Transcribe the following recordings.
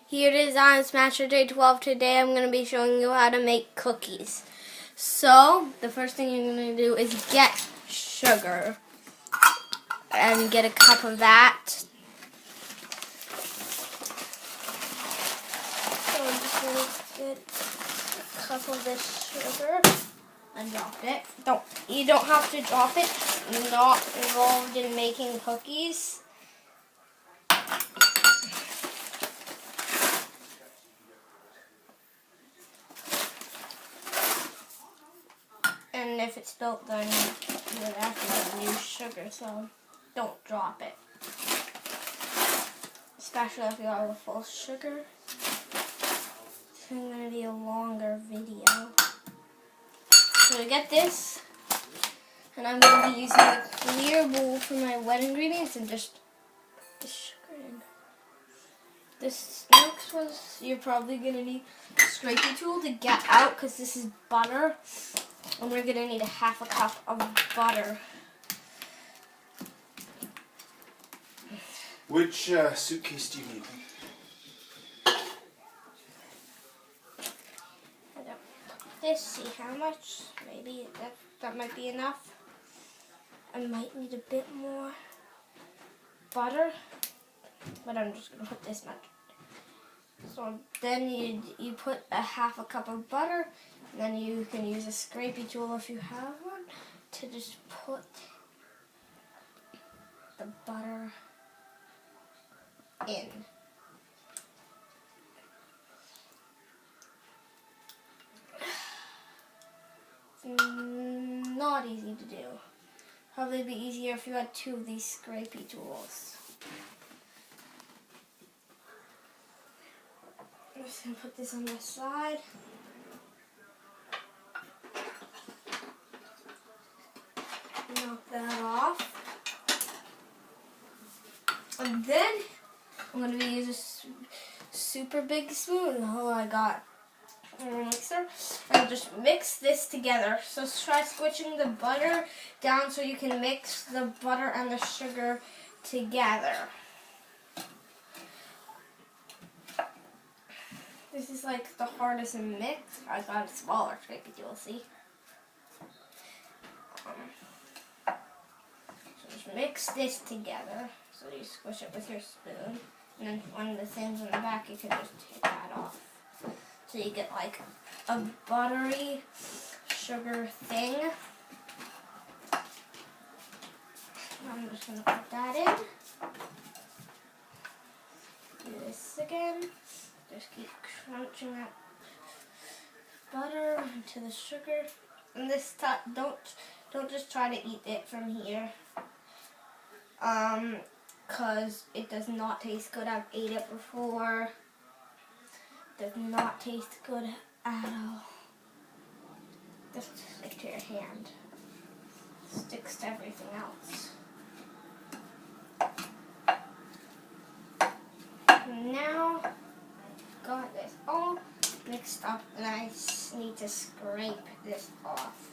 Here it is on Smasher Day 12. Today I'm going to be showing you how to make cookies. So, the first thing you're going to do is get sugar. And get a cup of that. So I'm just going to get a cup of this sugar and drop it. You don't have to drop it. You're not involved in making cookies. And if it's spilt, then you would have to use sugar, so don't drop it. Especially if you have a full sugar. It's going to be a longer video. So to get this, and I'm going to be using a clear bowl for my wet ingredients and just the sugar in. This next was, you're probably going to need a scrapey tool to get out because this is butter. And we're going to need a half a cup of butter. Which suitcase do you need? This, see how much? Maybe that might be enough. I might need a bit more butter, but I'm just going to put this much. So then you put a half a cup of butter, and then you can use a scrapey tool if you have one to just put the butter in. It's not easy to do. Probably be easier if you had two of these scrapey tools. I'm just going to put this on the side. Knock that off. And then I'm going to be using a super big spoon. Oh, I got a mixer. And just mix this together. So try squishing the butter down so you can mix the butter and the sugar together. This is like the hardest mix. I got a smaller scrapey tool, see? So just mix this together. So you squish it with your spoon. And then one of the things on the back, you can just take that off. So you get like a buttery sugar thing. I'm just going to put that in. Do this again. Just keep crunching that butter into the sugar. And this time, don't just try to eat it from here. Cause it does not taste good. I've ate it before. Does not taste good at all. Just stick to your hand. Sticks to everything else. Now, got this all mixed up, and I need to scrape this off.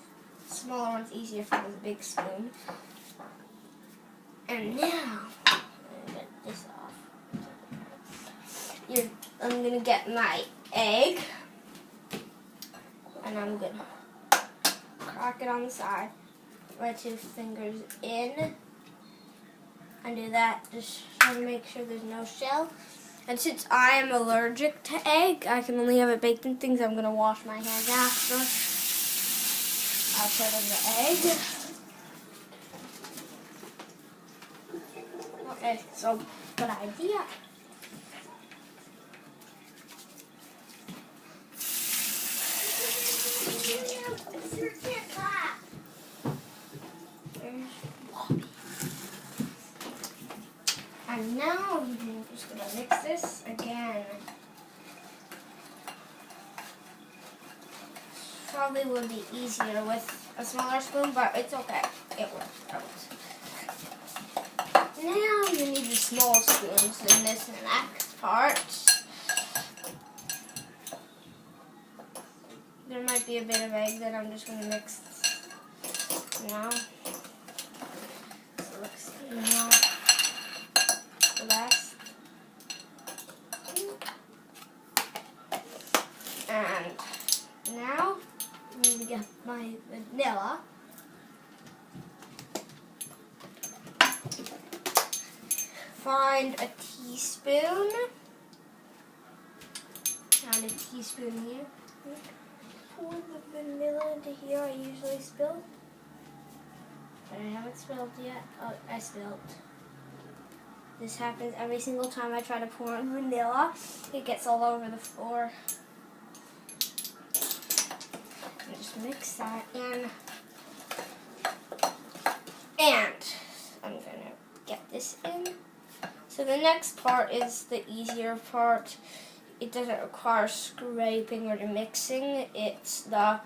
The smaller one's easier for the big spoon. And now, I'm gonna get this off. I'm gonna get my egg, and I'm gonna crack it on the side. My 2 fingers in, and do that. Just trying to make sure there's no shell. And since I am allergic to egg, I can only have it baked in things. I'm going to wash my hands after. I'll put in the egg. Okay, so good idea. And now I'm just going to mix this again. Probably would be easier with a smaller spoon, but it's okay. It works. Now you need the small spoons in this next part. There might be a bit of egg that I'm just going to mix now. So let's see now. The last. my vanilla. Find a teaspoon. Add a teaspoon here. Pour the vanilla into here. I usually spill. But I haven't spilled yet. Oh, I spilled. This happens every single time I try to pour in vanilla. It gets all over the floor. And just mix that in. And I'm going to get this in. So the next part is the easier part. It doesn't require scraping or mixing. It's the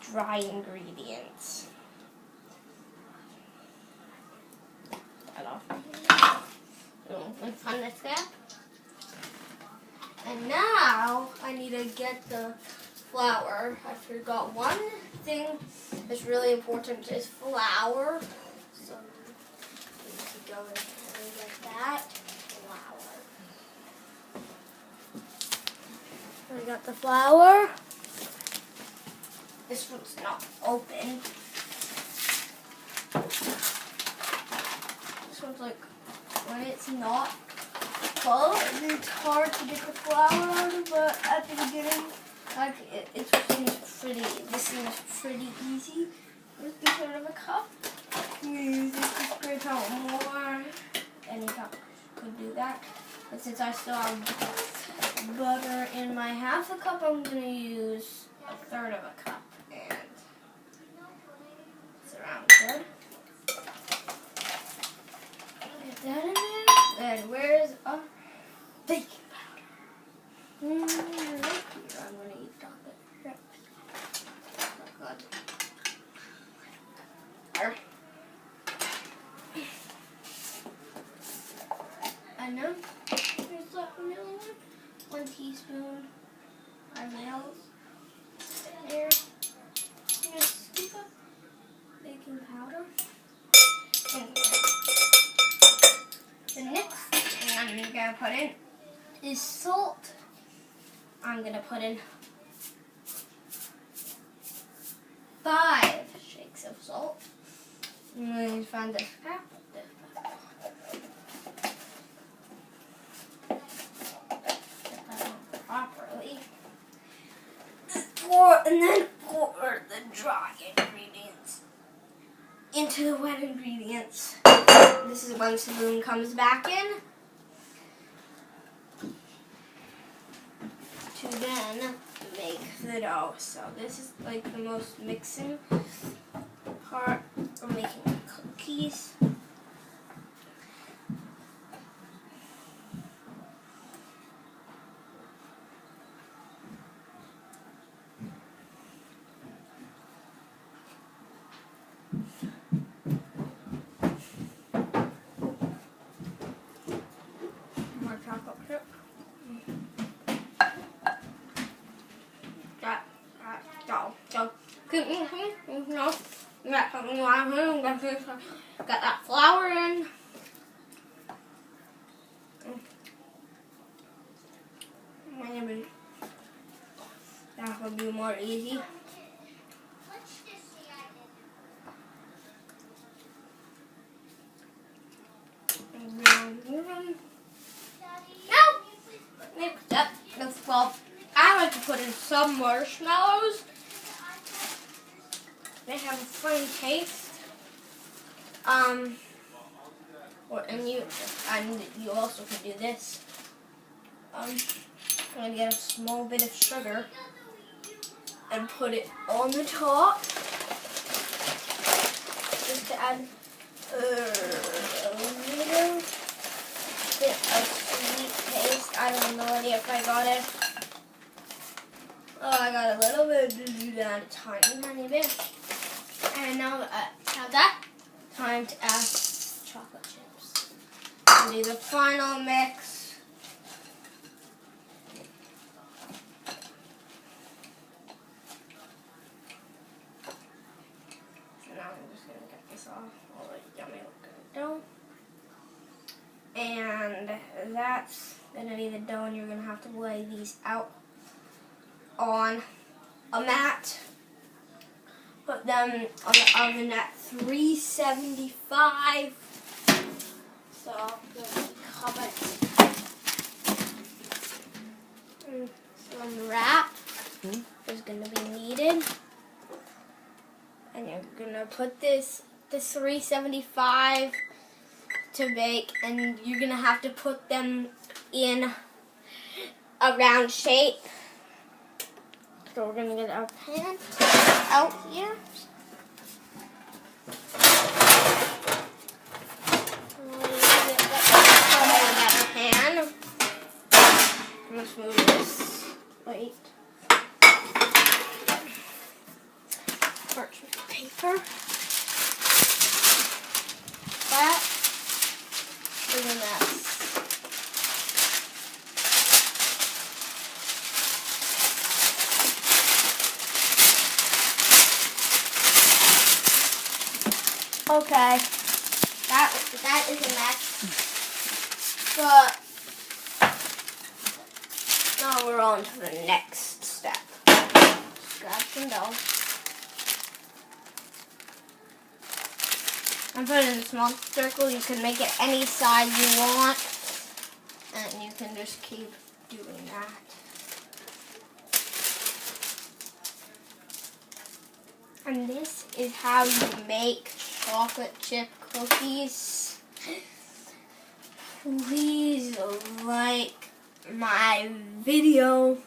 dry ingredients. And now I need to get the flour. I forgot one thing that's really important is flour. So we need to go and get that flour. We got the flour. This one's not open. This one's like, when it's not full, it's hard to get the flour out of, but at the beginning, this seems pretty easy. With the sort of a cup, we use this to scrape out more. Any cup could do that. But since I still have butter in my half a cup, I'm going to use a third of a cup. And it's around good. Get that in there. And where's our baking powder? Right here. I'm going to eat chocolate chips. Good. And now, here's the vanilla one. 1 teaspoon. Marshmellows. There. I'm going to scoop up baking powder. And the next thing I'm going to put in is salt. I'm going to put in 5 shakes of salt. I'm going to find this cup. Properly. And then pour the dry ingredients into the wet ingredients. This is when the spoon comes back in. To then make the dough. So this is like the most mixing part for making cookies. More chocolate chip. Got that flour in. Maybe that would be more easy. Next up, well, I like to put in some marshmallows. They have a funny taste. And you also can do this. I'm going to get a small bit of sugar and put it on the top. Just to add a little bit of sweet taste. I have no idea if I got it. Oh, I got a little bit to do that, a tiny bit. And now that I have that, time to add chocolate chips. And do the final mix. So now I'm just going to get this off all the yummy looking dough. And that's going to be the dough, and you're going to have to lay these out on a mat. Put them on the oven at 375. So cover it. Some wrap is going to be needed. And you're going to put this 375 to bake, and you're going to have to put them in a round shape. So we're going to get our pan out here. Let's move this. Wait. Parchment paper. That is a mess. Okay. That is a mess. But now we're on to the next step. Just grab some dough. And put it in a small circle. You can make it any size you want. And you can just keep doing that. And this is how you make chocolate chip cookies. Please like my video.